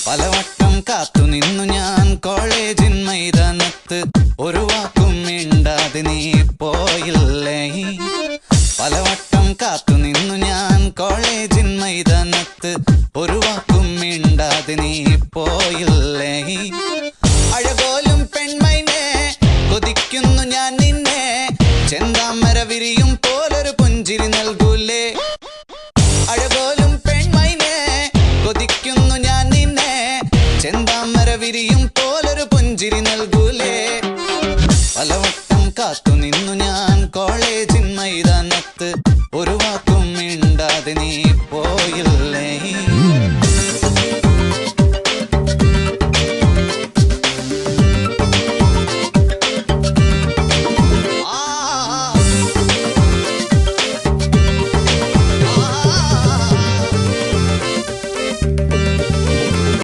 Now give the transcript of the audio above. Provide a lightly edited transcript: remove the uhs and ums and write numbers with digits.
പലവട്ടം കാത്തു നിന്നു ഞാൻ കോളേജിൻ മൈതാനത്ത്, ഒരു വാക്കും മിണ്ടാതെ നീ പോയില്ലേ. പലവട്ടം കാത്തു നിന്നു ഞാൻ കോളേജിൻ മൈതാനത്ത്, ഒരു വാക്കും മിണ്ടാതെ നീ പോയില്ലേ. അഴകോലും പെൺമൈനെ കൊതിക്കുന്നു ഞാൻ നിന്നെ, ചെന്താമര വിരിയും പോലൊരു പുഞ്ചിരി നൽകൂലേ. അഴകോലും പെൺമൈനെ കൊതിക്കുന്നു ഞാൻ നിന്നെ, ചെന്താമര വിരിയും പോലൊരു പുഞ്ചിരി നൽകൂലേ. പലവട്ടം കാത്തു നിന്നു ഞാൻ കോളേജിൻ മൈതാനത്ത്, ഒരു